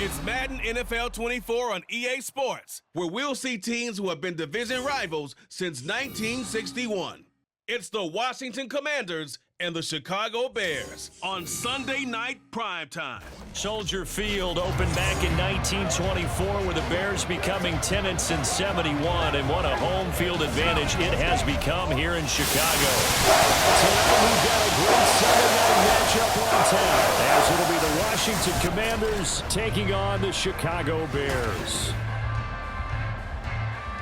It's Madden NFL 24 on EA Sports, where we'll see teams who have been division rivals since 1961. It's the Washington Commanders and the Chicago Bears on Sunday night primetime. Soldier Field opened back in 1924 with the Bears becoming tenants in 71, and what a home field advantage it has become here in Chicago. Tonight we've got a great Sunday night matchup on tap, as it'll be the Washington Commanders taking on the Chicago Bears.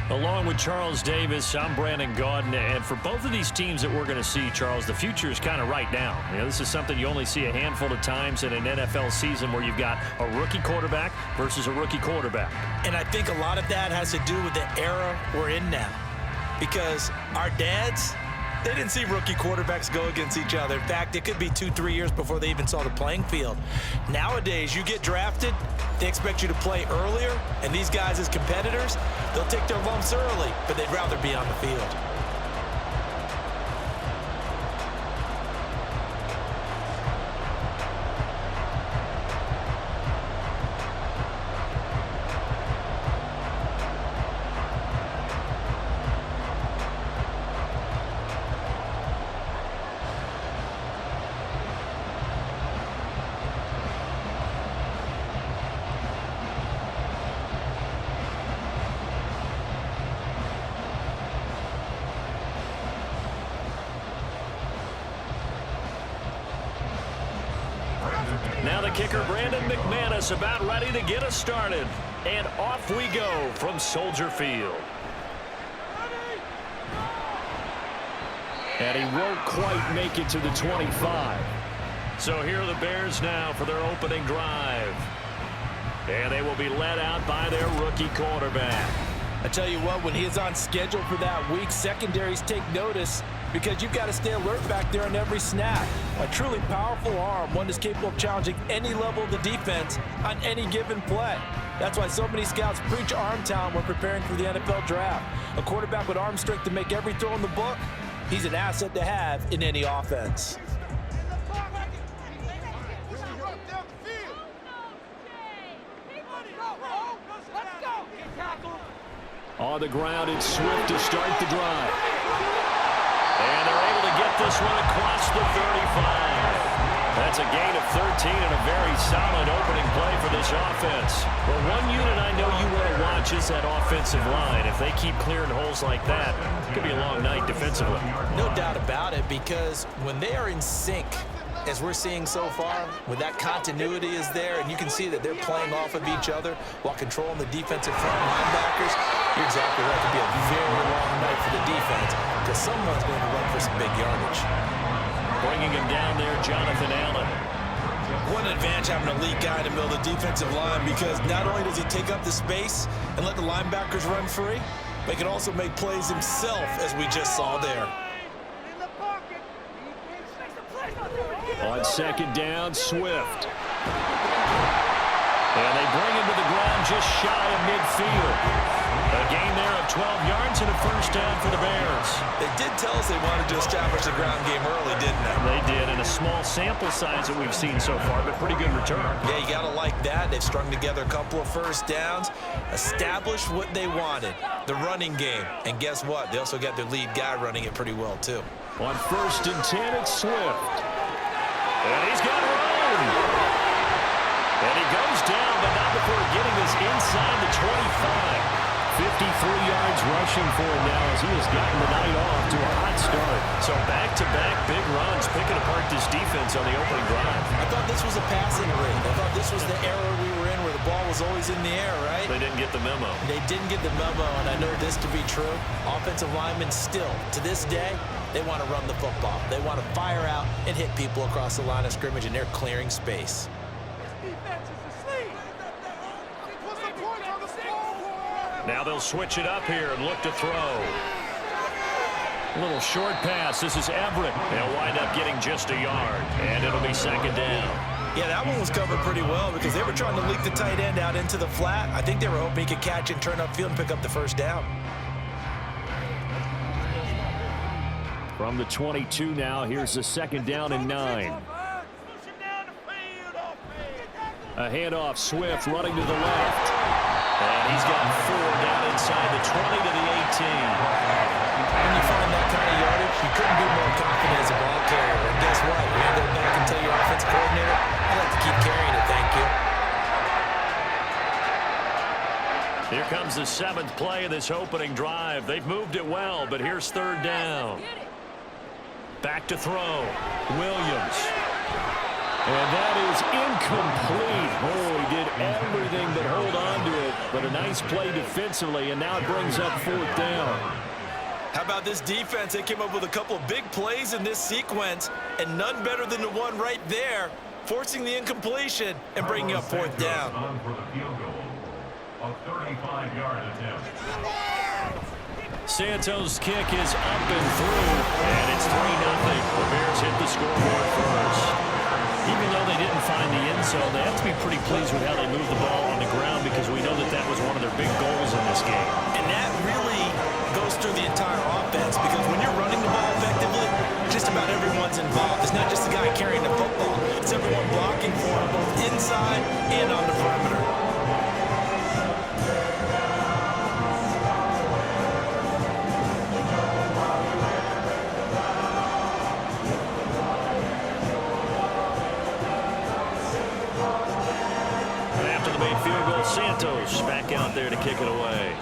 Along with Charles Davis, I'm Brandon Gaudin, and for both of these teams that we're going to see, Charles, the future is kind of right now. You know, this is something you only see a handful of times in an NFL season where you've got a rookie quarterback versus a rookie quarterback. And I think a lot of that has to do with the era we're in now. Because our dads, they didn't see rookie quarterbacks go against each other. In fact, it could be 2-3 years before they even saw the playing field. Nowadays, you get drafted, they expect you to play earlier, and these guys as competitors, they'll take their lumps early, but they'd rather be on the field. Now the kicker, Brandon McManus, about ready to get us started. And off we go from Soldier Field. And he won't quite make it to the 25. So here are the Bears now for their opening drive. And they will be led out by their rookie quarterback. I tell you what, when he is on schedule for that week, secondaries take notice because you've got to stay alert back there on every snap. A truly powerful arm, one that's capable of challenging any level of the defense on any given play. That's why so many scouts preach arm talent when preparing for the NFL draft. A quarterback with arm strength to make every throw in the book, he's an asset to have in any offense. On the ground, it's Swift to start the drive. And they're able to get this one across the 35. That's a gain of 13 and a very solid opening play for this offense. Well, one unit I know you want to watch is that offensive line. If they keep clearing holes like that, it could be a long night defensively. No doubt about it, because when they are in sync, as we're seeing so far, when that continuity is there and you can see that they're playing off of each other while controlling the defensive front linebackers, you're exactly right. It could be a very long night for the defense because someone's going to run for some big yardage. Bringing him down there, Jonathan Allen. What an advantage having an elite guy to build a defensive line, because not only does he take up the space and let the linebackers run free, but he can also make plays himself, as we just saw there. On second down, Swift. And they bring him to the ground just shy of midfield. A gain there of 12 yards and a first down for the Bears. They did tell us they wanted to establish the ground game early, didn't they? They did, in a small sample size that we've seen so far, but pretty good return. Yeah, you got to like that. They've strung together a couple of first downs, established what they wanted, the running game. And guess what? They also got their lead guy running it pretty well, too. On 1st and 10, it's Swift. And he's got room. And he goes down, but not before getting this inside the 25. 53 yards rushing for him now as he has gotten the night off to a hot start. So back-to-back big runs, picking apart this defense on the opening drive. I thought this was a passing rig. I thought this was the era we were in where the ball was always in the air, right? They didn't get the memo. They didn't get the memo, and I know this to be true. Offensive linemen still, to this day, they want to run the football. They want to fire out and hit people across the line of scrimmage, and they're clearing space. Now they'll switch it up here and look to throw. A little short pass. This is Everett. They'll wind up getting just a yard, and it'll be second down. Yeah, that one was covered pretty well because they were trying to leak the tight end out into the flat. I think they were hoping he could catch and turn upfield and pick up the first down. From the 22 now, here's the second down and 9. A handoff, Swift running to the left. And he's got 4 down inside the 20 to the 18. When you find that kind of yardage, you couldn't be more confident as a ball carrier. And guess what? You're going to go back and tell your offensive coordinator, I'd like to keep carrying it, thank you. Here comes the 7th play of this opening drive. They've moved it well, but here's 3rd down. Back to throw. Williams. And that is incomplete. Oh, he did everything but hold on to it. But a nice play defensively, and now it brings up 4th down. How about this defense? They came up with a couple of big plays in this sequence, and none better than the one right there, forcing the incompletion and bringing up 4th down. A 35-yard attempt. Santos' kick is up and through, and it's 3-0. The Bears hit the scoreboard first. Even though they didn't find the end zone, they have to be pretty pleased with how they moved the ball on the ground because we know that that was one of their big goals in this game. And that really goes through the entire offense because when you're running the ball effectively, just about everyone's involved. It's not just the guy carrying the football. It's everyone blocking for him both inside and on the perimeter. Santos back out there to kick it away.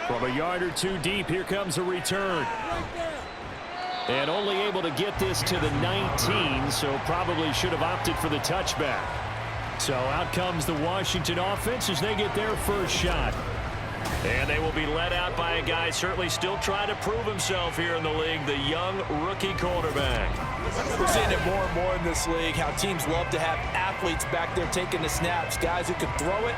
From a yard or 2 deep, here comes a return. And only able to get this to the 19, so probably should have opted for the touchback. So out comes the Washington offense as they get their first shot. And they will be led out by a guy certainly still trying to prove himself here in the league, the young rookie quarterback. We're seeing it more and more in this league, how teams love to have athletes back there taking the snaps, guys who can throw it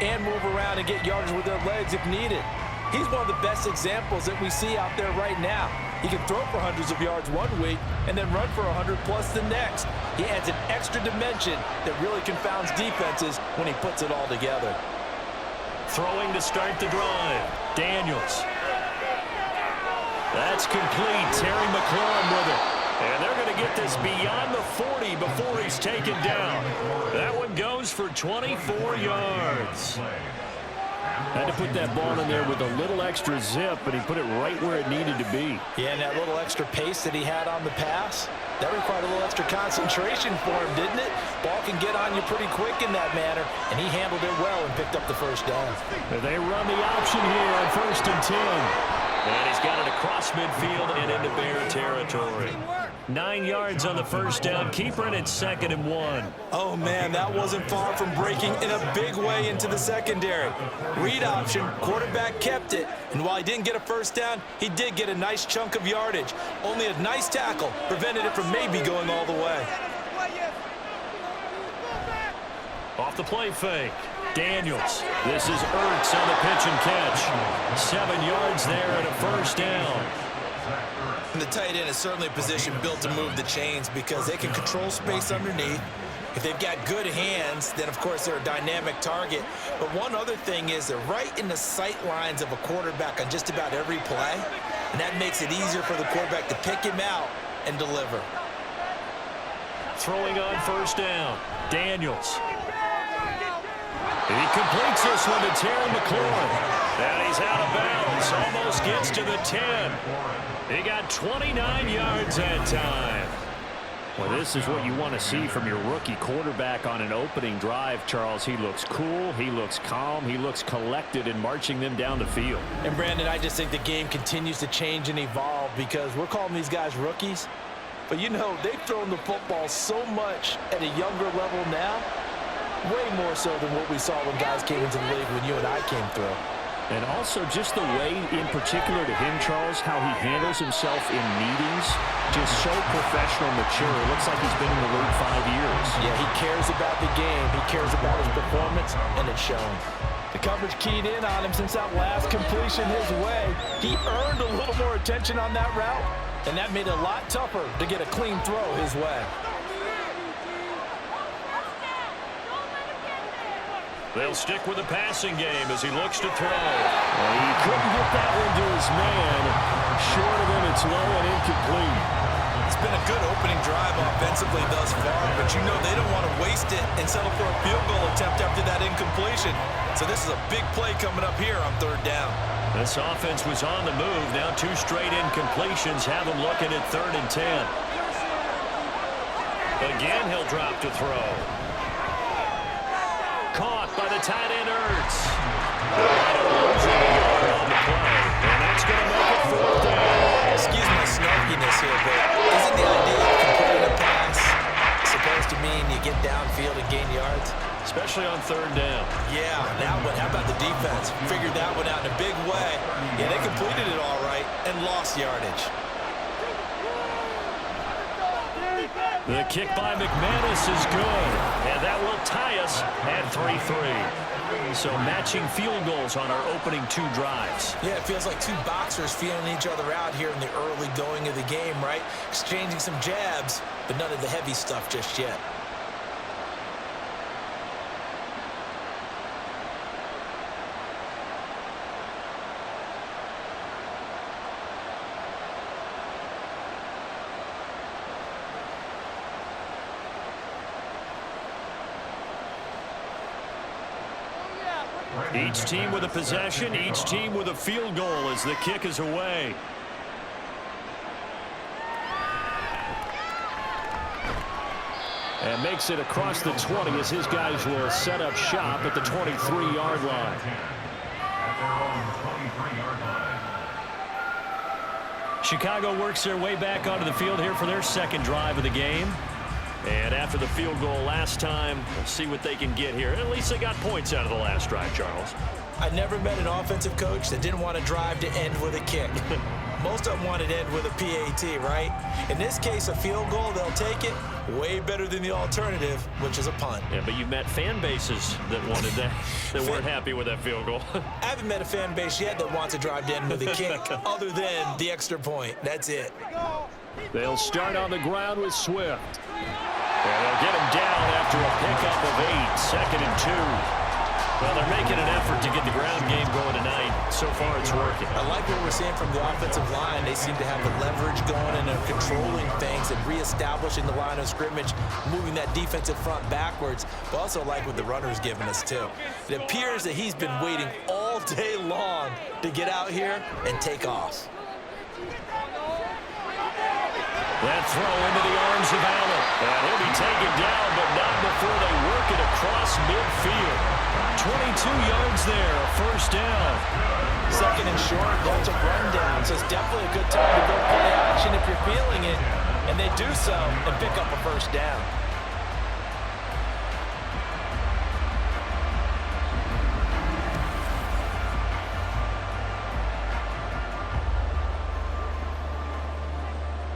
and move around and get yardage with their legs if needed. He's one of the best examples that we see out there right now. He can throw for hundreds of yards one week and then run for 100+ the next. He adds an extra dimension that really confounds defenses when he puts it all together. Throwing to start the drive. Daniels. That's complete. Terry McLaurin with it. And they're going to get this beyond the 40 before he's taken down. That one goes for 24 yards. Had to put that ball in there with a little extra zip, but he put it right where it needed to be. Yeah, and that little extra pace that he had on the pass, that required a little extra concentration for him, didn't it? Ball can get on you pretty quick in that manner, and he handled it well and picked up the first down. They run the option here on 1st and 10. And he's got it across midfield and into Bear territory. 9 yards on the first down. Keeper in at 2nd and 1. Oh, man, that wasn't far from breaking in a big way into the secondary. Read option, quarterback kept it. And while he didn't get a first down, he did get a nice chunk of yardage. Only a nice tackle prevented it from maybe going all the way. Off the play fake. Daniels. This is Ertz on the pitch and catch. 7 yards there and a first down. And the tight end is certainly a position built to move the chains because they can control space underneath. If they've got good hands, then of course they're a dynamic target. But one other thing is they're right in the sight lines of a quarterback on just about every play. And that makes it easier for the quarterback to pick him out and deliver. Throwing on first down. Daniels. He completes this one to Terry McLaurin. And he's out of bounds. Almost gets to the 10. He got 29 yards that time. Well, this is what you want to see from your rookie quarterback on an opening drive, Charles. He looks cool. He looks calm. He looks collected in marching them down the field. And, Brandon, I just think the game continues to change and evolve because we're calling these guys rookies. But, you know, they've thrown the football so much at a younger level now. Way more so than what we saw when guys came into the league when you and I came through. And also just the way, in particular to him, Charles, how he handles himself in meetings, just so professional, mature. It looks like he's been in the league 5 years. Yeah, he cares about the game. He cares about his performance, and it's showing. The coverage keyed in on him since that last completion his way. He earned a little more attention on that route, and that made it a lot tougher to get a clean throw his way. They'll stick with the passing game as he looks to throw. Well, he couldn't get that one to his man. Short of him, it's low and incomplete. It's been a good opening drive offensively. defensively thus far, but you know they don't want to waste it and settle for a field goal attempt after that incompletion. So this is a big play coming up here on third down. This offense was on the move. Now 2 straight incompletions have them looking at 3rd and 10. Again, he'll drop to throw. Caught by the tight end, Ertz. Losing a yard on the play, and that's going to make it 4th down. Excuse my snarkiness here, but isn't the idea of completing a pass supposed to mean you get downfield and gain yards? Especially on 3rd down. Yeah, that one. How about the defense? Figured that one out in a big way. Yeah, they completed it all right and lost yardage. The kick by McManus is good, and that will tie us at 3-3. So matching field goals on our opening 2 drives. Yeah, it feels like 2 boxers feeling each other out here in the early going of the game, right? Exchanging some jabs, but none of the heavy stuff just yet. Each team with a possession, each team with a field goal as the kick is away. And makes it across the 20 as his guys will set up shop at the 23-yard line. Chicago works their way back onto the field here for their 2nd drive of the game. And after the field goal last time, we'll see what they can get here. At least they got points out of the last drive, Charles. I never met an offensive coach that didn't want to drive to end with a kick. Most of them wanted to end with a PAT, right? In this case, a field goal, they'll take it. Way better than the alternative, which is a punt. Yeah, but you met fan bases that wanted that, that weren't happy with that field goal. I haven't met a fan base yet that wants to drive to end with a kick other than the extra point. That's it. They'll start on the ground with Swift. And they'll get him down after a pickup of 8, 2nd and 2. Well, they're making an effort to get the ground game going tonight. So far, it's working. I like what we're seeing from the offensive line. They seem to have the leverage going and they're controlling things and reestablishing the line of scrimmage, moving that defensive front backwards. But also like what the runner's giving us, too. It appears that he's been waiting all day long to get out here and take off. That throw into the arms of Allen. And he'll be taken down, but not before they work it across midfield. 22 yards there, a 1st down. 2nd and short, that's a rundown. So it's definitely a good time to go play action if you're feeling it. And they do so and pick up a 1st down.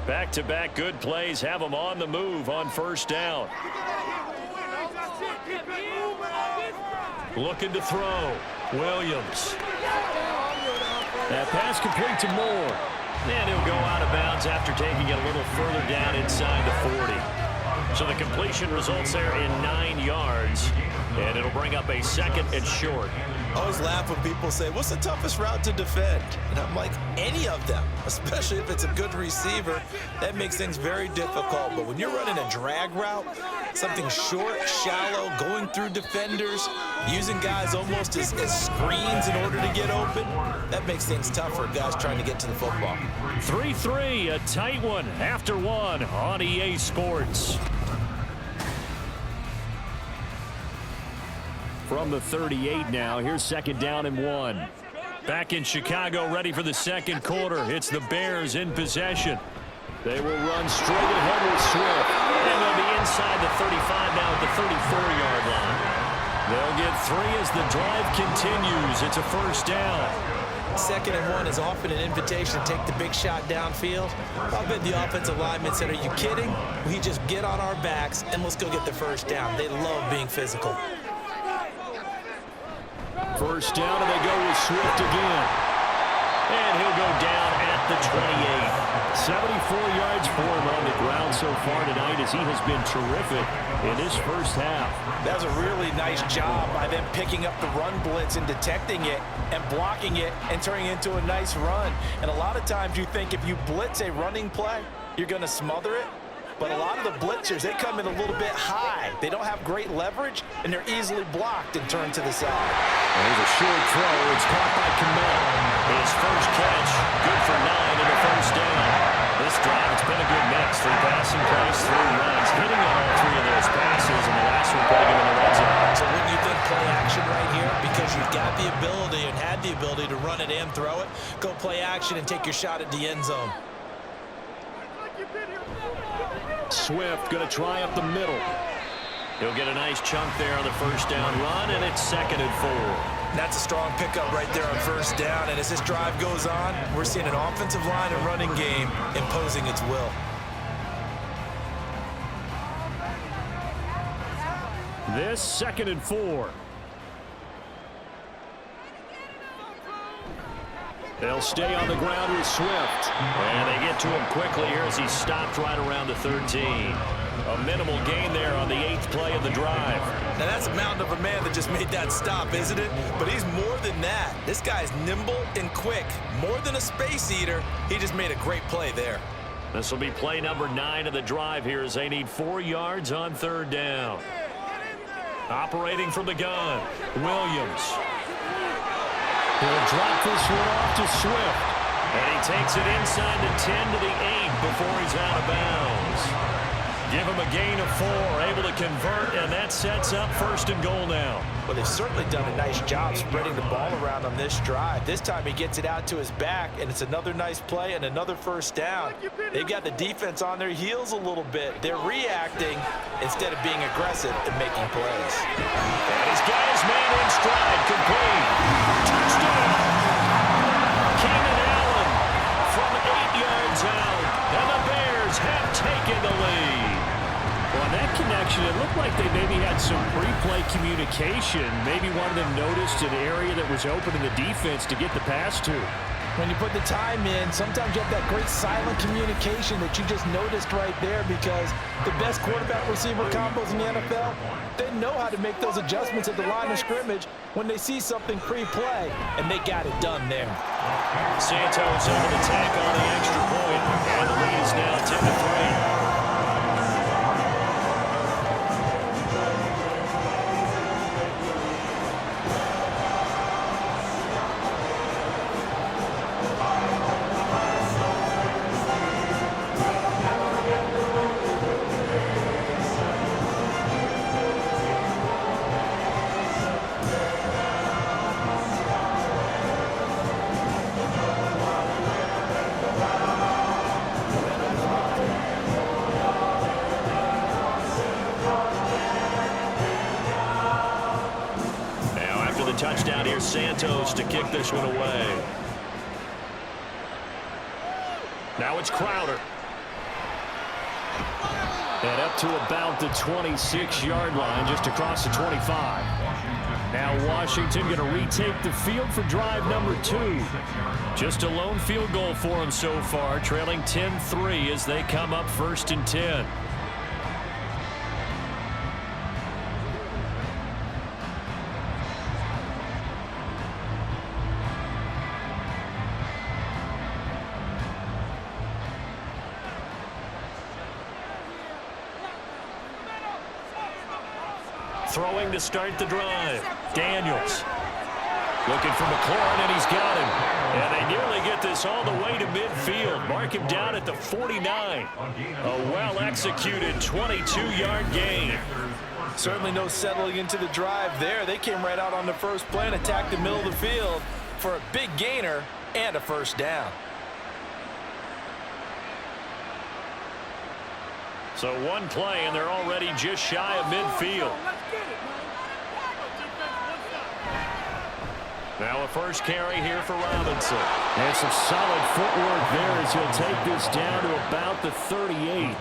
Back-to-back good plays have them on the move on 1st down. Looking to throw. Williams. That pass complete to Moore. And he'll go out of bounds after taking it a little further down inside the 40. So the completion results there in 9 yards. And it'll bring up a 2nd and short. I always laugh when people say, what's the toughest route to defend? And I'm like, any of them, especially if it's a good receiver. That makes things very difficult. But when you're running a drag route, something short, shallow, going through defenders, using guys almost as screens in order to get open, that makes things tough for guys trying to get to the football. 3-3, a tight one after 1 on EA Sports. From the 38 now, here's 2nd down and 1. Back in Chicago, ready for the 2nd quarter. It's the Bears in possession. They will run straight ahead with Swift. And they'll be inside the 35 now at the 34-yard line. They'll get 3 as the drive continues. It's a 1st down. 2nd and 1 is often an invitation to take the big shot downfield. I'll bet the offensive lineman said, are you kidding? We just get on our backs and let's go get the 1st down. They love being physical. 1st down, and they go with Swift again. And he'll go down at the 28. 74 yards for him on the ground so far tonight as he has been terrific in his 1st half. That was a really nice job by them picking up the run blitz and detecting it and blocking it and turning it into a nice run. And a lot of times you think if you blitz a running play, you're going to smother it. but a lot of the blitzers, they come in a little bit high. They don't have great leverage, and they're easily blocked and turned to the side. There's a short throw. It's caught by Kamel. His first catch, good for 9 and a first down. This drive, it's been a good mix. 3 passing plays, 3 runs, hitting on all 3 of those passes, and the last one putting him in the red zone. So wouldn't you think play action right here? Because you've got the ability and had the ability to run it and throw it. Go play action and take your shot at the end zone. Swift going to try up the middle. He'll get a nice chunk there on the first down run, and it's 2nd and 4. That's a strong pickup right there on first down. And as this drive goes on, we're seeing an offensive line and running game imposing its will. This 2nd and 4. They'll stay on the ground with Swift. And they get to him quickly here as he's stopped right around the 13. A minimal gain there on the 8th play of the drive. Now that's a mountain of a man that just made that stop, isn't it? But he's more than that. This guy's nimble and quick. More than a space eater. He just made a great play there. This will be play number 9 of the drive here as they need 4 yards on 3rd down. Operating from the gun, Williams. He'll drop this one off to Swift. And he takes it inside the 10 to the 8 before he's out of bounds. Give him a gain of 4, able to convert, and that sets up 1st and goal now. Well, they've certainly done a nice job spreading the ball around on this drive. This time he gets it out to his back, and it's another nice play and another first down. They've got the defense on their heels a little bit. They're reacting instead of being aggressive and making plays. And he's got his man in stride, complete. Touchdown! Keenan Allen from 8 yards out, and the Bears have taken the lead. Well, on that connection, it looked like they maybe had some pre-play communication. Maybe one of them noticed an area that was open in the defense to get the pass to. When you put the time in, sometimes you have that great silent communication that you just noticed right there, because the best quarterback-receiver combos in the NFL, they know how to make those adjustments at the line of scrimmage when they see something pre-play, and they got it done there. Santos able to tack on the extra point, and the lead is now 10-3. Touchdown here, Santos to kick this one away. Now it's Crowder. And up to about the 26-yard line, just across the 25. Now Washington going to retake the field for drive number 2. Just a lone field goal for them so far, trailing 10-3 as they come up 1st and 10. Throwing to start the drive. Daniels. Looking for McLaurin, and he's got him. And they nearly get this all the way to midfield. Mark him down at the 49. A well-executed 22-yard gain. Certainly no settling into the drive there. They came right out on the first play and attacked the middle of the field for a big gainer and a first down. So one play, and they're already just shy of midfield. Now a first carry here for Robinson. And some solid footwork there as he'll take this down to about the 38.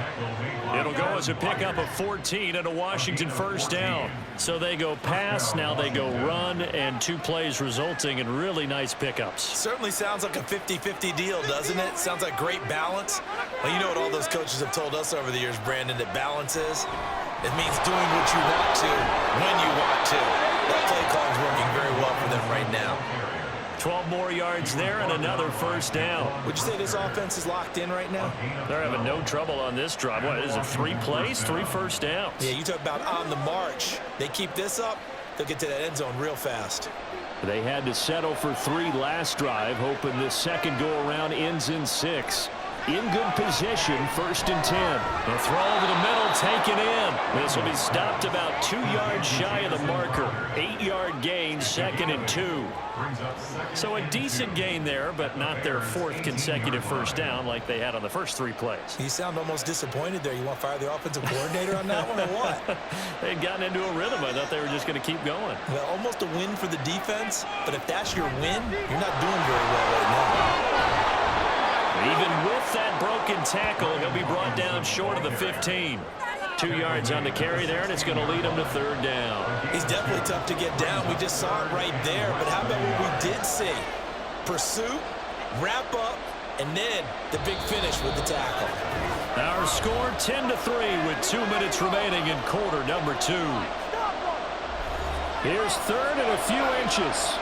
It'll go as a pickup of 14 and a Washington first down. So they go pass, now they go run, and 2 plays resulting in really nice pickups. Certainly sounds like a 50-50 deal, doesn't it? Sounds like great balance. Well, you know what all those coaches have told us over the years, Brandon, that balance is? It means doing what you want to when you want to. That play call is working very well for them right now. 12 more yards there and another first down. Would you say this offense is locked in right now? They're having no trouble on this drive. What is it, 3 plays, 3 first downs? Yeah, you talk about on the march. They keep this up, they'll get to that end zone real fast. They had to settle for 3 last drive, hoping this second go-around ends in 6. In good position, 1st and 10. The throw over the middle, taken in. This will be stopped about 2 yards shy of the marker. 8-yard gain, 2nd and 2. So a decent gain there, but not their 4th consecutive first down like they had on the first 3 plays. You sound almost disappointed there. You want to fire the offensive coordinator on that one or what? They had gotten into a rhythm. I thought they were just going to keep going. Well, almost a win for the defense, but if that's your win, you're not doing very well right now. Even with that broken tackle, he'll be brought down short of the 15. 2 yards on the carry there, and it's going to lead him to 3rd down. He's definitely tough to get down. We just saw it right there. But how about what we did see? Pursuit, wrap up, and then the big finish with the tackle. Our score 10-3 with 2 minutes remaining in quarter number 2. Here's 3rd and a few inches.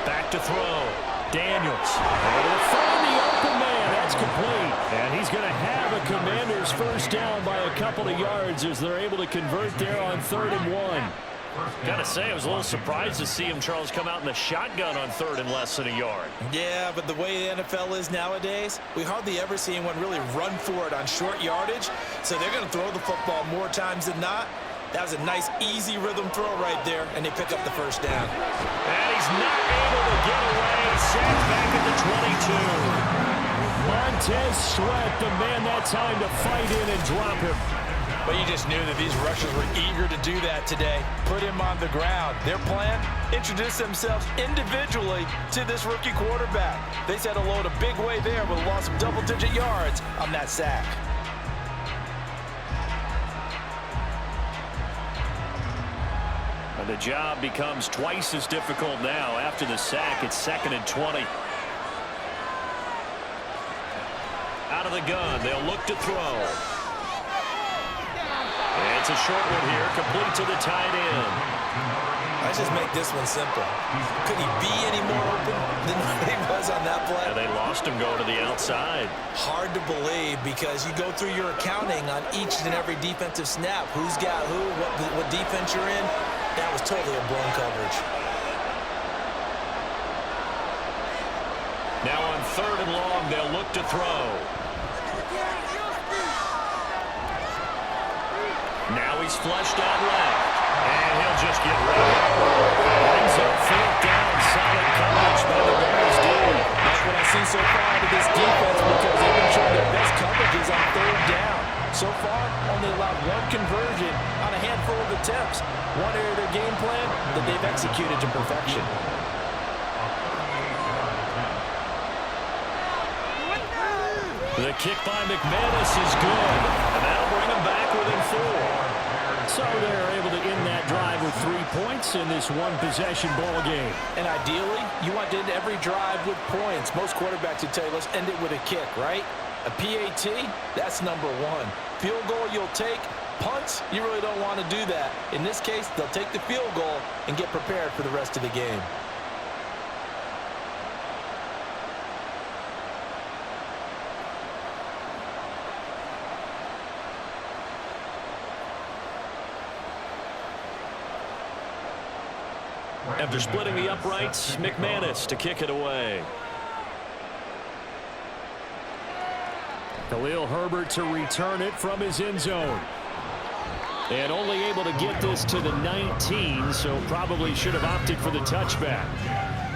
Back to throw. Daniels. And he'll find the open man. That's complete. And he's going to have a Commanders first down by a couple of yards as they're able to convert there on 3rd and 1. Got to say, I was a little surprised to see him, Charles, come out in the shotgun on 3rd and less than a yard. Yeah, but the way the NFL is nowadays, we hardly ever see anyone really run for it on short yardage. So they're going to throw the football more times than not. That was a nice, easy rhythm throw right there, and they pick up the first down. And he's not able to get away. Sacked back at the 22. Montez Sweat, the man that time to fight in and drop him. But you just knew that these rushers were eager to do that today. Put him on the ground. Their plan, introduce themselves individually to this rookie quarterback. They said hello to Big Way there with a loss of double-digit yards on that sack. And the job becomes twice as difficult now. After the sack, it's 2nd and 20. Out of the gun, they'll look to throw. And it's a short one here, complete to the tight end. Let's just make this one simple. Could he be any more open than he was on that play? And they lost him going to the outside. Hard to believe because you go through your accounting on each and every defensive snap. Who's got who, what defense you're in. That was totally a blown coverage. Now on 3rd and long, they'll look to throw. Now he's flushed out left. And he'll just get ready. Brings up 4th down. Solid coverage by the Bears D. That's what I've seen so far out of this defense because they've been showing their best coverages on 3rd down. So far, only allowed 1 conversion on a handful of attempts. One area of their game plan that they've executed to perfection. The kick by McManus is good. And that'll bring them back within 4. So they're able to end that drive with 3 points in this one-possession ball game. And ideally, you want to end every drive with points. Most quarterbacks would tell you, let's end it with a kick, right? A PAT, that's number 1. Field goal you'll take. Punts, you really don't want to do that. In this case, they'll take the field goal and get prepared for the rest of the game. After splitting the uprights, McManus to kick it away. Khalil Herbert to return it from his end zone. And only able to get this to the 19, so probably should have opted for the touchback.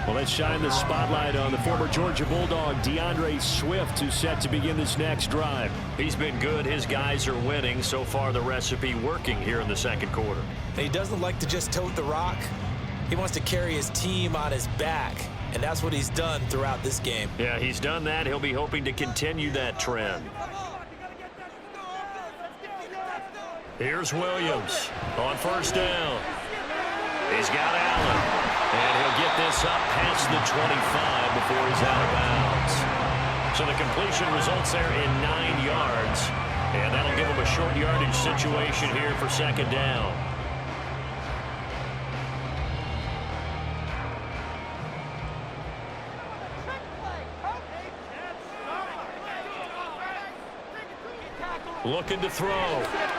Well, let's shine the spotlight on the former Georgia Bulldog, DeAndre Swift, who's set to begin this next drive. He's been good. His guys are winning. So far, the recipe working here in the second quarter. He doesn't like to just tote the rock. He wants to carry his team on his back, and that's what he's done throughout this game. Yeah, he's done that. He'll be hoping to continue that trend. Here's Williams on 1st down. He's got Allen, and he'll get this up past the 25 before he's out of bounds. So the completion results there in 9 yards, and that'll give him a short yardage situation here for 2nd down. Looking to throw.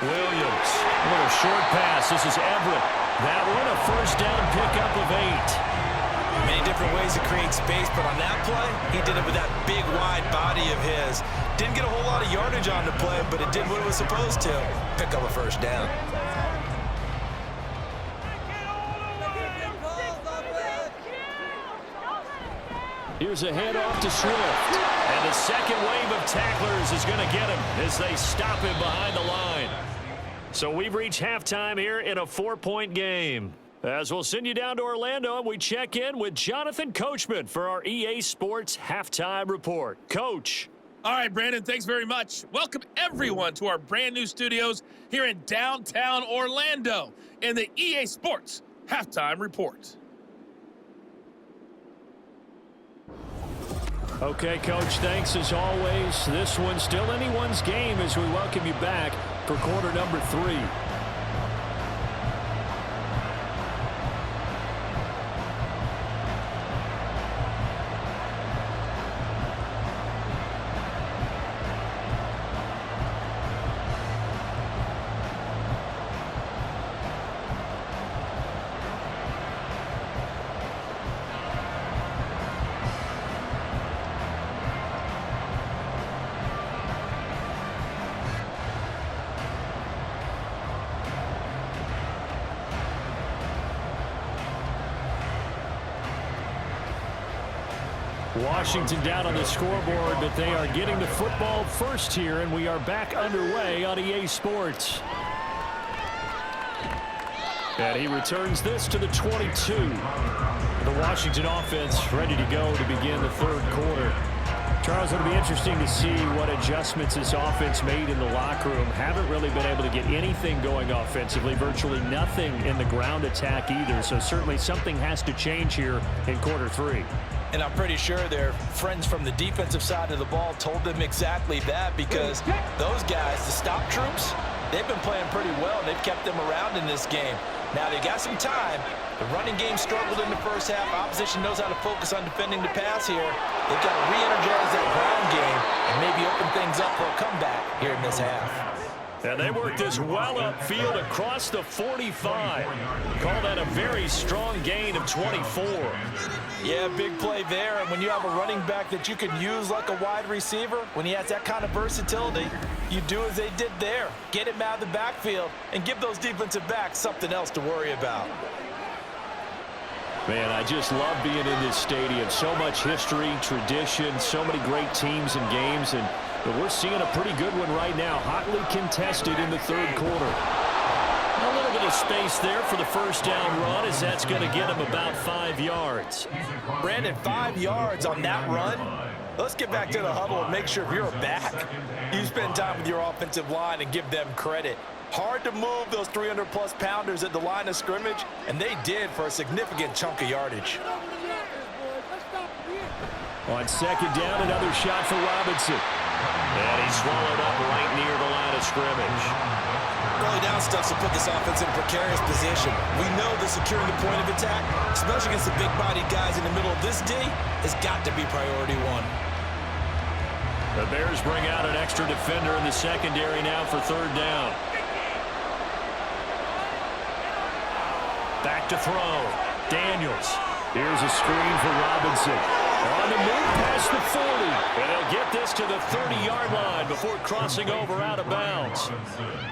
Williams. A little short pass. This is Everett. That one a first down pickup of 8. Many different ways to create space, but on that play, he did it with that big, wide body of his. Didn't get a whole lot of yardage on the play, but it did what it was supposed to. Pick up a first down. Here's a handoff to Swift. And the second wave of tacklers is going to get him as they stop him behind the line. So we've reached halftime here in a 4-point game. As we'll send you down to Orlando, and we check in with Jonathan Coachman for our EA Sports Halftime Report. Coach. All right, Brandon, thanks very much. Welcome, everyone, to our brand new studios here in downtown Orlando in the EA Sports Halftime Report. Okay, Coach, thanks as always. This one's still anyone's game as we welcome you back for quarter number 3. Washington down on the scoreboard, but they are getting the football first here, and we are back underway on EA Sports. And he returns this to the 22. The Washington offense ready to go to begin the third quarter. Charles, it'll be interesting to see what adjustments this offense made in the locker room. Haven't really been able to get anything going offensively, virtually nothing in the ground attack either. So certainly something has to change here in quarter 3. And I'm pretty sure their friends from the defensive side of the ball told them exactly that, because those guys, the stop troops, they've been playing pretty well, and they've kept them around in this game. Now they got some time. The running game struggled in the first half. Opposition knows how to focus on defending the pass here. They've got to re-energize that ground game and maybe open things up for a comeback here in this half. And they work this well upfield across the 45. Call that a very strong gain of 24. Yeah, big play there. And when you have a running back that you can use like a wide receiver, when he has that kind of versatility, you do as they did there. Get him out of the backfield and give those defensive backs something else to worry about. Man, I just love being in this stadium. So much history, tradition, so many great teams and games, and we're seeing a pretty good one right now. Hotly contested in the third quarter. A little bit of space there for the first down run, as that's going to get him about 5 yards. Brandon, 5 yards on that run. Let's get back to the huddle and make sure if you're a back, you spend time with your offensive line and give them credit. Hard to move those 300-plus pounders at the line of scrimmage, and they did for a significant chunk of yardage. On second down, another shot for Robinson. And he's swallowed up right near the line of scrimmage. Early down stuff to put this offense in a precarious position. We know that securing the point of attack, especially against the big-bodied guys in the middle of this D, has got to be priority 1. The Bears bring out an extra defender in the secondary now for third down. Back to throw. Daniels. Here's a screen for Robinson. On the move past the 40. And he'll get this to the 30-yard line before crossing over out of bounds.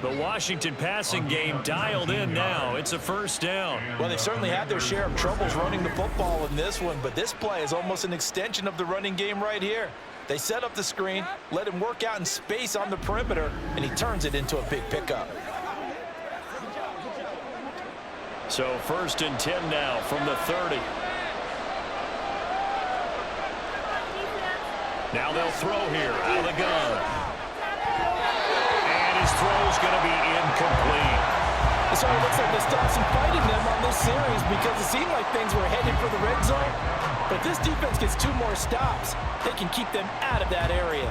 The Washington passing game dialed in now. It's a first down. Well, they've certainly had their share of troubles running the football in this one, but this play is almost an extension of the running game right here. They set up the screen, let him work out in space on the perimeter, and he turns it into a big pickup. So first and 10 now from the 30. Now they'll throw here out of the gun. And his throw's going to be incomplete. So it looks like they stopped some fighting them on this series because it seemed like things were headed for the red zone. But if this defense gets 2 more stops, they can keep them out of that area.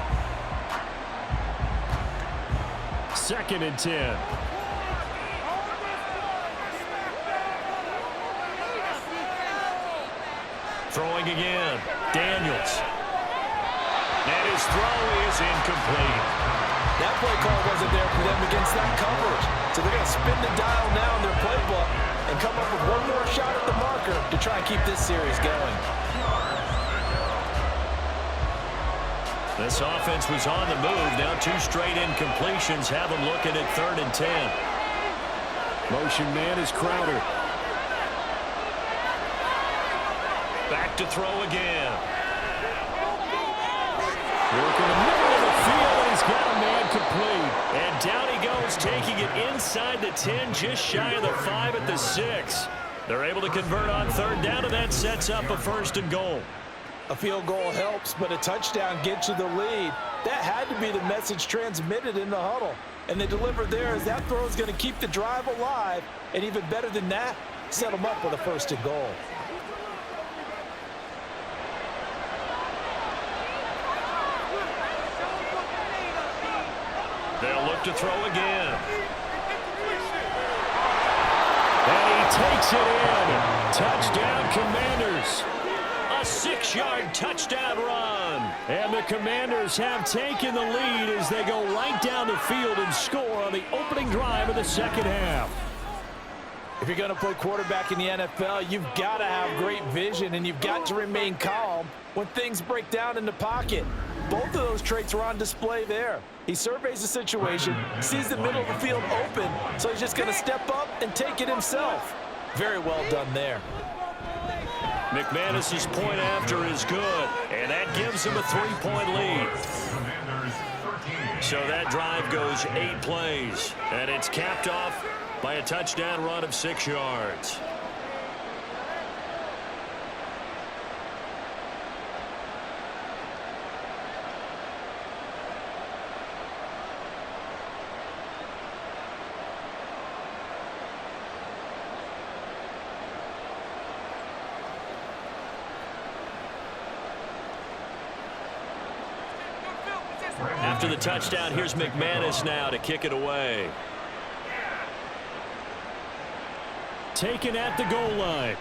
Second and 10. Throwing again. Daniels. And his throw is incomplete. That play call wasn't there for them against that coverage. So they're going to spin the dial now in their playbook and come up with one more shot at the marker to try and keep this series going. This offense was on the move. Now 2 straight incompletions have them looking at 3rd and 10. Motion man is Crowder. Back to throw again. Working the middle of the field, and he's got a man complete. And down he goes, taking it inside the 10, just shy of the 5 at the 6. They're able to convert on 3rd down, and that sets up a 1st and goal. A field goal helps, but a touchdown gets you the lead. That had to be the message transmitted in the huddle. And they delivered there as that throw is going to keep the drive alive. And even better than that, set them up with a 1st and goal. They'll look to throw again. And he takes it in. Touchdown, Commanders. A 6-yard touchdown run. And the Commanders have taken the lead as they go right down the field and score on the opening drive of the 2nd half. If you're going to play quarterback in the NFL, you've got to have great vision, and you've got to remain calm when things break down in the pocket. Both of those traits are on display there. He surveys the situation, sees the middle of the field open, so he's just going to step up and take it himself. Very well done there. McManus's point after is good, and that gives him a 3-point lead. So that drive goes 8 plays, and it's capped off by a touchdown run of 6 yards. After the touchdown, here's McManus now to kick it away. Taken at the goal line.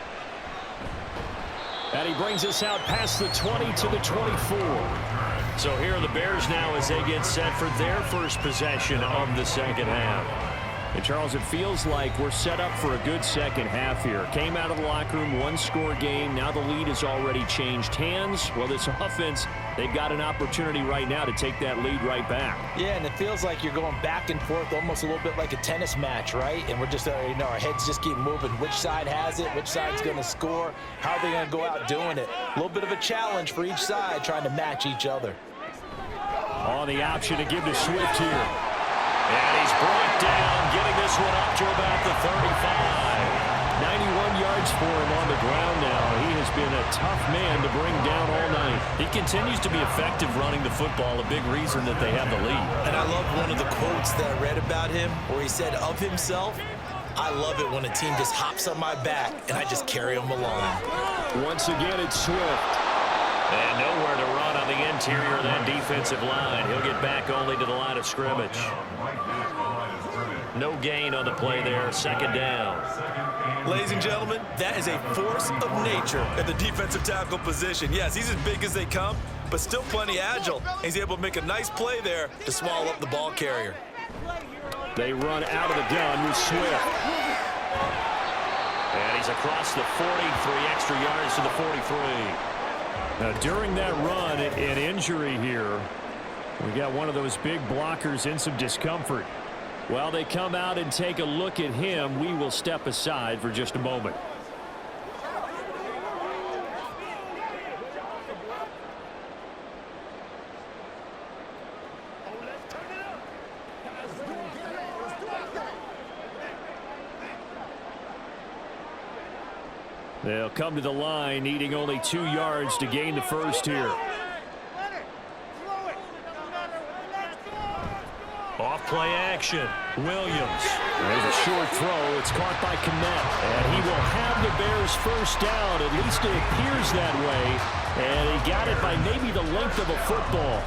And he brings us out past the 20 to the 24. So here are the Bears now as they get set for their first possession of the 2nd half. And Charles, it feels like we're set up for a good 2nd half here. Came out of the locker room, 1-score game. Now the lead has already changed hands. Well, this offense, they've got an opportunity right now to take that lead right back. Yeah, and it feels like you're going back and forth almost a little bit like a tennis match, right? And we're just, our heads just keep moving. Which side has it? Which side's going to score? How are they going to go out doing it? A little bit of a challenge for each side trying to match each other. On the option to give to Swift here. And he's brought down, getting this one up to about the 35. 91 yards for him on the ground now. He has been a tough man to bring down all night. He continues to be effective running the football, a big reason that they have the lead. And I love one of the quotes that I read about him where he said of himself, "I love it when a team just hops on my back and I just carry them along." Once again, it's Swift. And nowhere to run on the interior of that defensive line. He'll get back only to the line of scrimmage. No gain on the play there, 2nd down. Ladies and gentlemen, that is a force of nature at the defensive tackle position. Yes, he's as big as they come, but still plenty agile. He's able to make a nice play there to swallow up the ball carrier. They run out of the gun with Swift. And he's across the 43 extra yards to the 43. Now, during that run, an injury here. We got one of those big blockers in some discomfort. While they come out and take a look at him, we will step aside for just a moment. They'll come to the line, needing only 2 yards to gain the first here. Off play action. Williams. There's a short throw. It's caught by Kmet. And he will have the Bears first down. At least it appears that way. And he got it by maybe the length of a football.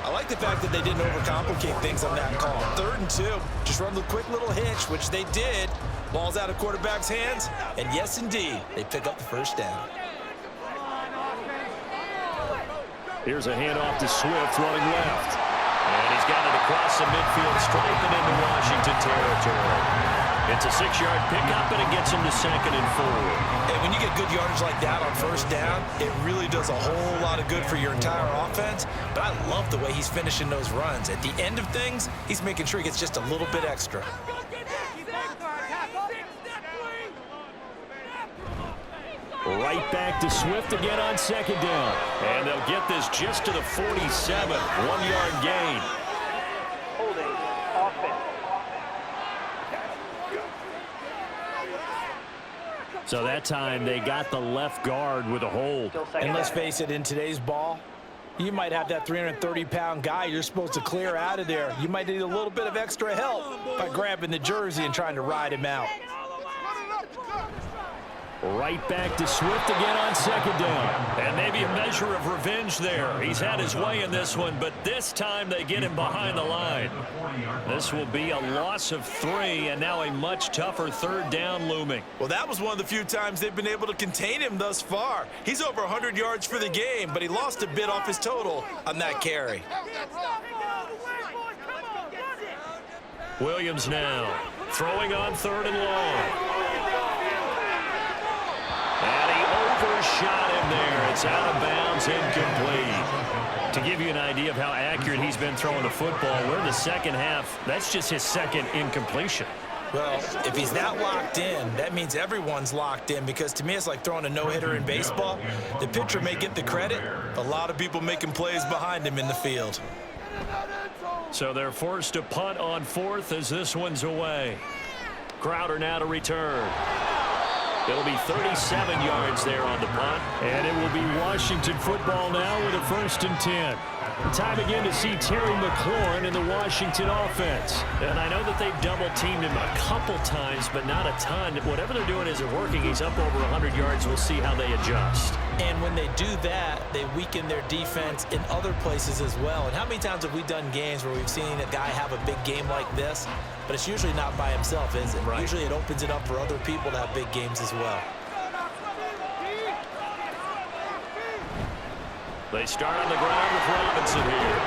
I like the fact that they didn't overcomplicate things on that call. 3rd and 2. Just run the quick little hitch, which they did. Ball's out of quarterback's hands. And yes, indeed, they pick up the first down. Here's a handoff to Swift running left. And he's got it across the midfield stripe and into Washington territory. It's a 6-yard pickup, and it gets him to 2nd and 4. And when you get good yardage like that on first down, it really does a whole lot of good for your entire offense. But I love the way he's finishing those runs. At the end of things, he's making sure he gets just a little bit extra. Right back to Swift again on 2nd down. And they'll get this just to the 47. 1-yard gain. Holding offense. So that time they got the left guard with a hold. And let's face it, in today's ball, you might have that 330-pound guy you're supposed to clear out of there. You might need a little bit of extra help by grabbing the jersey and trying to ride him out. Right back to Swift again on 2nd down. And maybe a measure of revenge there. He's had his way in this one, but this time they get him behind the line. This will be a loss of 3, and now a much tougher 3rd down looming. Well, that was one of the few times they've been able to contain him thus far. He's over 100 yards for the game, but he lost a bit off his total on that carry. Williams now throwing on 3rd and long. And he overshot him there. It's out of bounds, incomplete. To give you an idea of how accurate he's been throwing the football, we're in the second half. That's just his 2nd incompletion. Well, if he's that locked in, that means everyone's locked in, because to me it's like throwing a no-hitter in baseball. The pitcher may get the credit, a lot of people making plays behind him in the field. So they're forced to punt on 4th as this one's away. Crowder now to return. It'll be 37 yards there on the punt. And it will be Washington football now with a 1st and 10. Time again to see Terry McLaurin in the Washington offense. And I know that they've double-teamed him a couple times, but not a ton. Whatever they're doing isn't working. He's up over 100 yards. We'll see how they adjust. And when they do that, they weaken their defense in other places as well. And how many times have we done games where we've seen a guy have a big game like this, but it's usually not by himself, is it? Right. Usually it opens it up for other people to have big games as well. They start on the ground with Robinson here.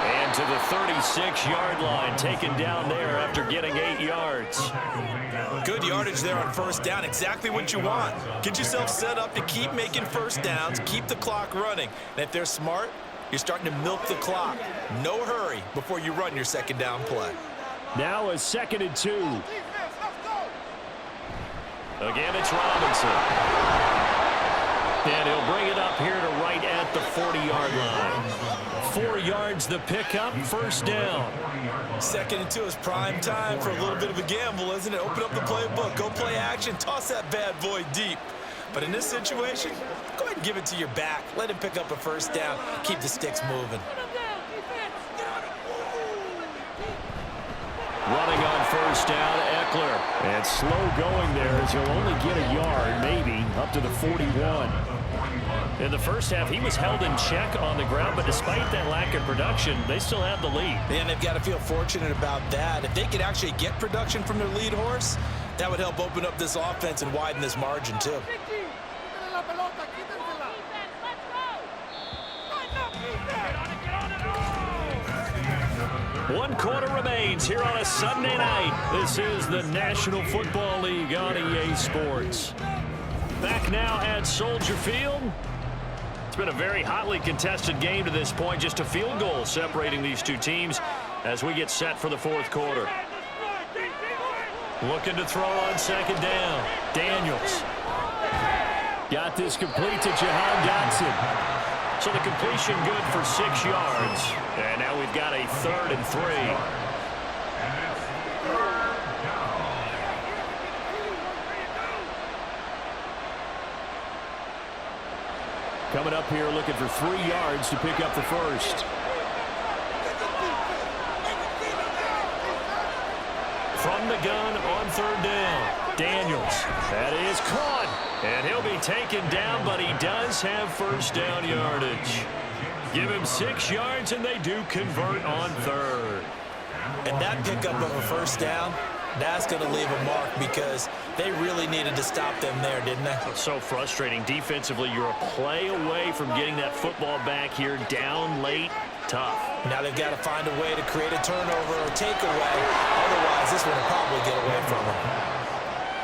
And to the 36-yard line, taken down there after getting 8 yards. Good yardage there on first down, exactly what you want. Get yourself set up to keep making first downs, keep the clock running. And if they're smart, you're starting to milk the clock. No hurry before you run your 2nd down play. Now a 2nd and 2. Again, it's Robinson. And he'll bring it up here to right at the 40-yard line. 4 yards the pickup, 1st down. 2nd and 2 is prime time for a little bit of a gamble, isn't it? Open up the playbook, go play action, toss that bad boy deep. But in this situation, go ahead and give it to your back. Let him pick up a 1st down. Keep the sticks moving. Running on 1st down, Eckler. And slow going there as he'll only get a yard, maybe, up to the 41. In the first half, he was held in check on the ground, but despite that lack of production, they still have the lead. And they've got to feel fortunate about that. If they could actually get production from their lead horse, that would help open up this offense and widen this margin, too. One quarter remains here on a Sunday night. This is the National Football League on EA Sports. Back now at Soldier Field. It's been a very hotly contested game to this point. Just a field goal separating these two teams as we get set for the 4th quarter. Looking to throw on 2nd down. Daniels. Got this complete to Jahan Dotson. So the completion good for 6 yards. And now we've got a 3rd and 3. Coming up here looking for 3 yards to pick up the 1st. From the gun on 3rd down. Daniels. That is caught. And he'll be taken down, but he does have 1st down yardage. Give him 6 yards, and they do convert on 3rd. And that pickup of a 1st down, that's going to leave a mark because they really needed to stop them there, didn't they? It's so frustrating. Defensively, you're a play away from getting that football back here down late. Tough. Now they've got to find a way to create a turnover or takeaway. Otherwise, this one will probably get away from them.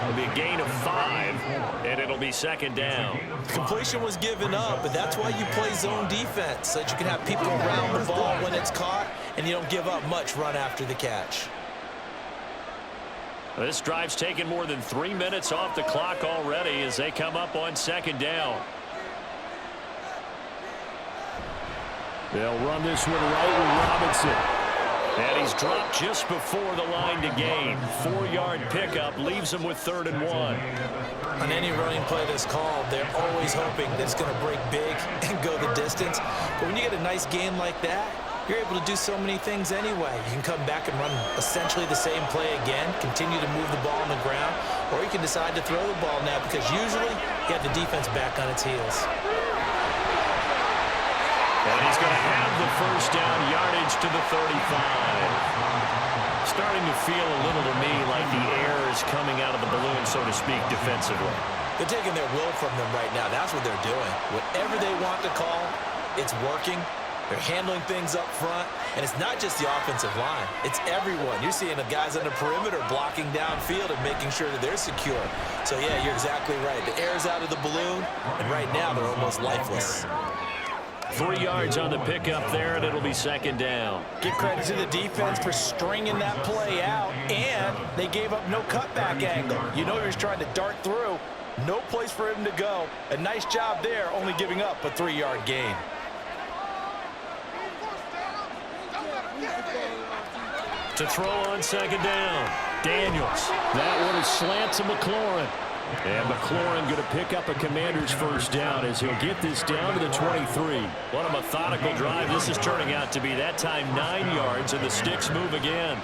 It'll be a gain of 5, and it'll be second down. Completion was given up, but that's why you play zone defense, so that you can have people around the ball when it's caught, and you don't give up much run after the catch. This drive's taken more than 3 minutes off the clock already as they come up on second down. They'll run this one right with Robinson. And he's dropped just before the line to gain. 4-yard pickup leaves him with 3rd and 1. On any running play that's called, they're always hoping that it's going to break big and go the distance. But when you get a nice gain like that, you're able to do so many things anyway. You can come back and run essentially the same play again, continue to move the ball on the ground, or you can decide to throw the ball now because usually you have the defense back on its heels. And he's going to have the first down yardage to the 35. Starting to feel a little to me like the air is coming out of the balloon, so to speak, defensively. They're taking their will from them right now. That's what they're doing. Whatever they want to call, it's working. They're handling things up front, and it's not just the offensive line. It's everyone. You're seeing the guys on the perimeter blocking downfield and making sure that they're secure. So, yeah, you're exactly right. The air's out of the balloon, and right now they're almost lifeless. 3 yards on the pickup there, and it'll be second down. Give credit to the defense for stringing that play out, and they gave up no cutback angle. You know he was trying to dart through. No place for him to go. A nice job there, only giving up a 3-yard gain. To throw on second down, Daniels. That one is slant to McLaurin. And McLaurin going to pick up a Commander's first down as he'll get this down to the 23. What a methodical drive this is turning out to be. That time 9 yards, and the sticks move again.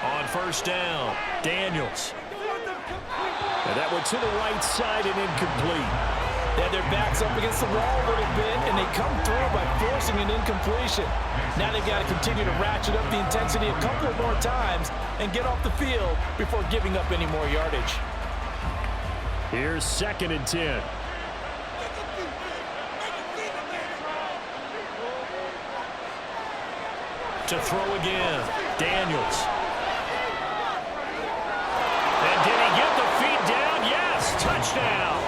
On first down, Daniels. And that one to the right side and incomplete. They had their backs up against the wall a little bit, and they come through by forcing an incompletion. Now they've got to continue to ratchet up the intensity a couple of more times and get off the field before giving up any more yardage. Here's 2nd and 10. To throw again, Daniels. And did he get the feet down? Yes, touchdown.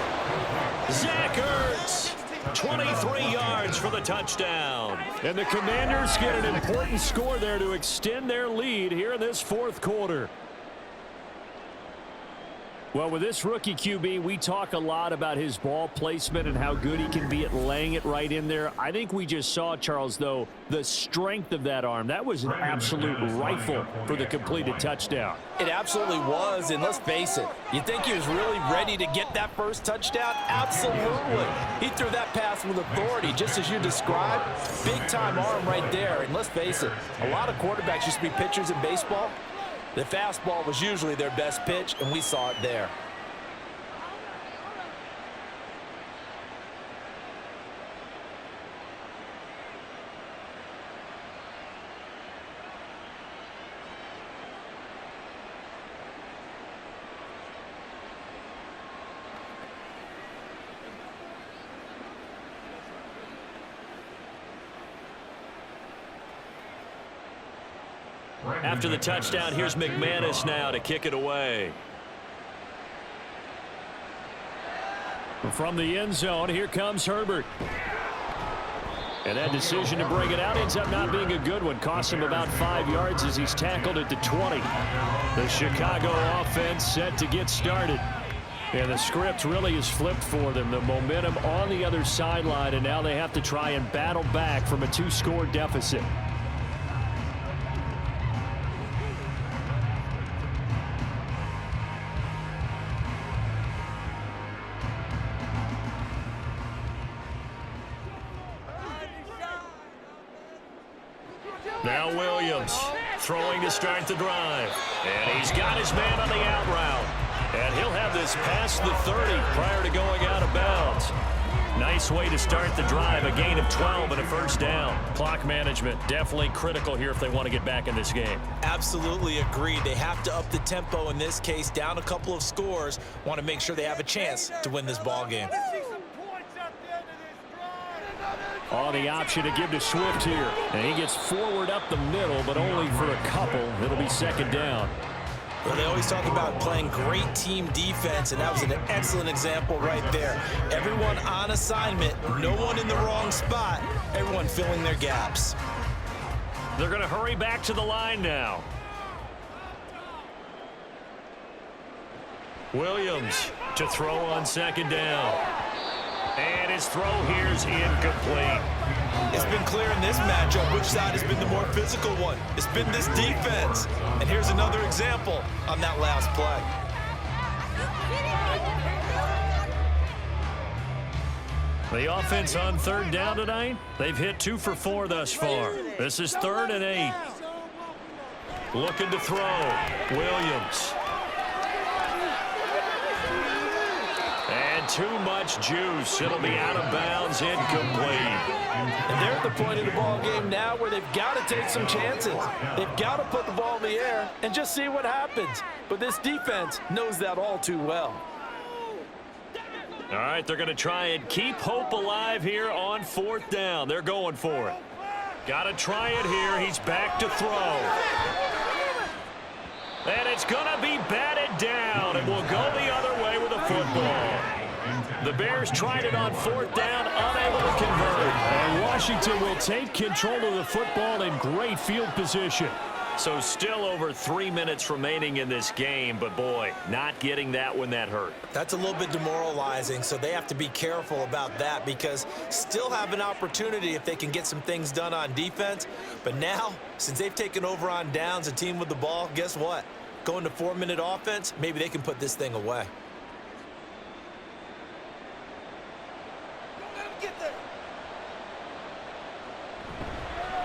Zach Ertz, 23 yards for the touchdown. And the Commanders get an important score there to extend their lead here in this 4th quarter. Well, with this rookie QB, we talk a lot about his ball placement and how good he can be at laying it right in there. I think we just saw, Charles, though, the strength of that arm. That was an absolute rifle for the completed touchdown. It absolutely was, and let's face it, you think he was really ready to get that first touchdown? Absolutely. He threw that pass with authority, just as you described. Big-time arm right there, and let's face it, a lot of quarterbacks used to be pitchers in baseball. The fastball was usually their best pitch, and we saw it there. After the touchdown, here's McManus now to kick it away. From the end zone, here comes Herbert. And that decision to bring it out ends up not being a good one. Costs him about 5 yards as he's tackled at the 20. The Chicago offense set to get started. And the script really is flipped for them. The momentum on the other sideline, and now they have to try and battle back from a 2-score deficit. Now Williams throwing to start the drive. And he's got his man on the out route. And he'll have this past the 30 prior to going out of bounds. Nice way to start the drive. A gain of 12 and a first down. Clock management definitely critical here if they want to get back in this game. Absolutely agreed. They have to up the tempo in this case, down a couple of scores. Want to make sure they have a chance to win this ball game. On the option to give to Swift here. And he gets forward up the middle, but only for a couple. It'll be second down. Well, they always talk about playing great team defense, and that was an excellent example right there. Everyone on assignment, no one in the wrong spot, everyone filling their gaps. They're going to hurry back to the line now. Williams to throw on second down. And his throw here is incomplete. It's been clear in this matchup which side has been the more physical one. It's been this defense. And here's another example on that last play. The offense on third down tonight, they've hit 2 for 4 thus far. This is 3rd and 8. Looking to throw. Williams. And too much juice. It'll be out of bounds, incomplete. And they're at the point of the ball game now where they've got to take some chances. They've got to put the ball in the air and just see what happens. But this defense knows that all too well. All right, they're going to try and keep hope alive here on 4th down. They're going for it. Got to try it here. He's back to throw. And it's going to be batted down. It will go the other way with a football. The Bears tried it on 4th down, unable to convert. And Washington will take control of the football in great field position. So still over 3 minutes remaining in this game, but boy, not getting that when that hurt. That's a little bit demoralizing, so they have to be careful about that because still have an opportunity if they can get some things done on defense. But now, since they've taken over on downs, a team with the ball, guess what? Going to 4-minute offense, maybe they can put this thing away.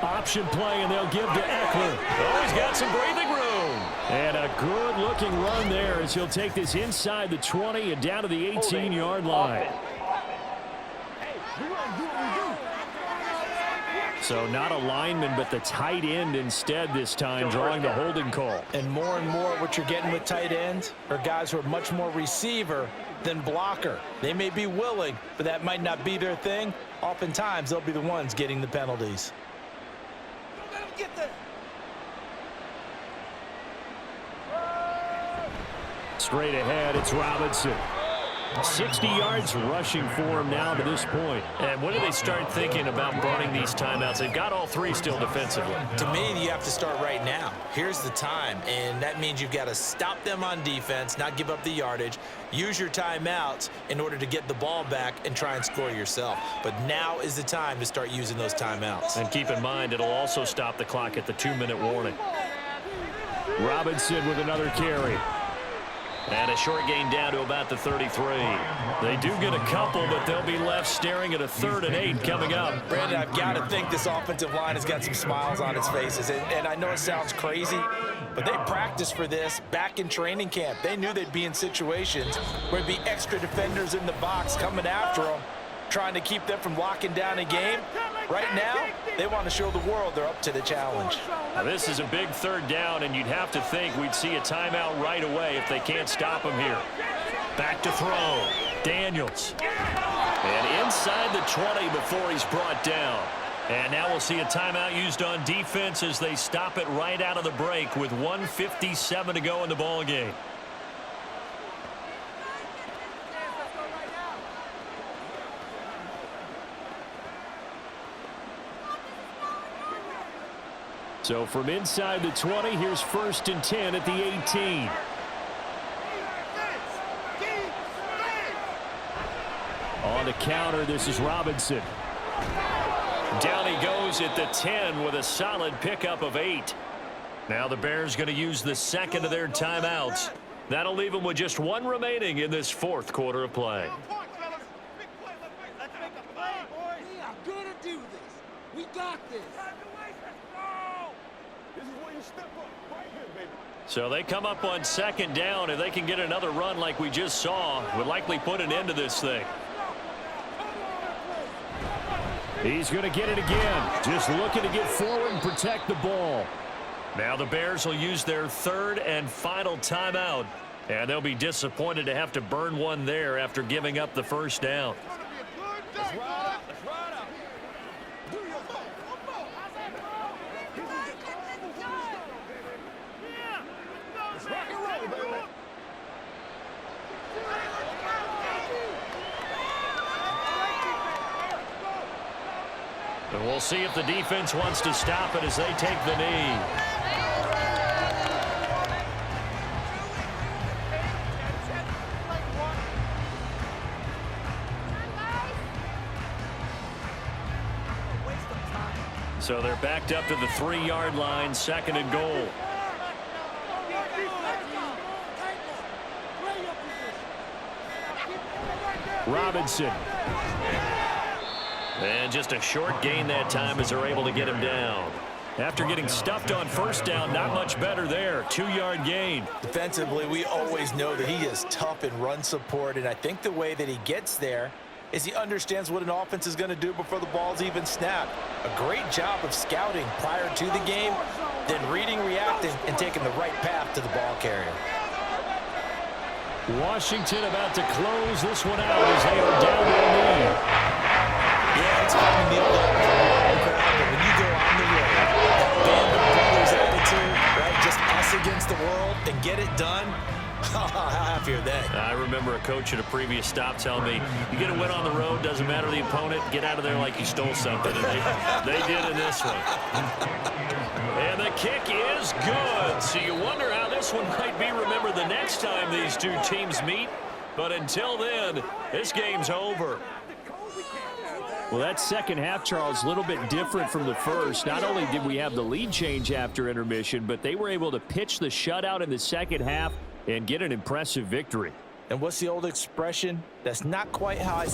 Option play, and they'll give to Eckler. Oh, he's got some breathing room. And a good-looking run there as he'll take this inside the 20 and down to the 18-yard line. So not a lineman, but the tight end instead this time, drawing the holding call. And more what you're getting with tight ends are guys who are much more receiver than blocker. They may be willing, but that might not be their thing. Oftentimes, they'll be the ones getting the penalties. Straight ahead, it's Robinson. 60 yards rushing for him now to this point. And when do they start thinking about burning these timeouts? They've got all 3 still defensively. To me, you have to start right now. Here's the time, and that means you've got to stop them on defense, not give up the yardage, use your timeouts in order to get the ball back and try and score yourself. But now is the time to start using those timeouts. And keep in mind, it'll also stop the clock at the 2-minute warning. Robinson with another carry. And a short gain down to about the 33. They do get a couple, but they'll be left staring at a 3rd and 8 coming up. Brandon, I've got to think this offensive line has got some smiles on its faces. And I know it sounds crazy, but they practiced for this back in training camp. They knew they'd be in situations where there'd be extra defenders in the box coming after them, trying to keep them from locking down a game. Right now, they want to show the world they're up to the challenge. Now, this is a big 3rd down, and you'd have to think we'd see a timeout right away if they can't stop him here. Back to throw. Daniels. And inside the 20 before he's brought down. And now we'll see a timeout used on defense as they stop it right out of the break with 1:57 to go in the ball game. So from inside the 20, here's 1st and 10 at the 18. On the counter, this is Robinson. Down he goes at the 10 with a solid pickup of 8. Now the Bears going to use the 2nd of their timeouts. That'll leave them with just 1 remaining in this 4th quarter of play. We are going to do this. We got this. So they come up on 2nd down. If they can get another run like we just saw, would likely put an end to this thing. He's going to get it again. Just looking to get forward and protect the ball. Now the Bears will use their third and final timeout. And they'll be disappointed to have to burn one there after giving up the first down. And we'll see if the defense wants to stop it as they take the knee. So they're backed up to the 3-yard line, 2nd and goal. Robinson. And just a short gain that time as they're able to get him down. After getting stuffed on first down, not much better there. 2-yard gain. Defensively, we always know that he is tough in run support, and I think the way that he gets there is he understands what an offense is going to do before the ball's even snapped. A great job of scouting prior to the game, then reading, reacting, and taking the right path to the ball carrier. Washington about to close this one out as they are down to a knee. Yeah, it's fun to kneel down for a long crowd, but when you go on the road, that band of brothers attitude, right, just us against the world, and get it done, how happy are they? I remember a coach at a previous stop telling me, you get a win on the road, doesn't matter the opponent, get out of there like you stole something. And they did in this one. And the kick is good. So you wonder how this one might be remembered the next time these two teams meet. But until then, this game's over. Well, that second half, Charles, a little bit different from the first. Not only did we have the lead change after intermission, but they were able to pitch the shutout in the second half and get an impressive victory. And what's the old expression? That's not quite how I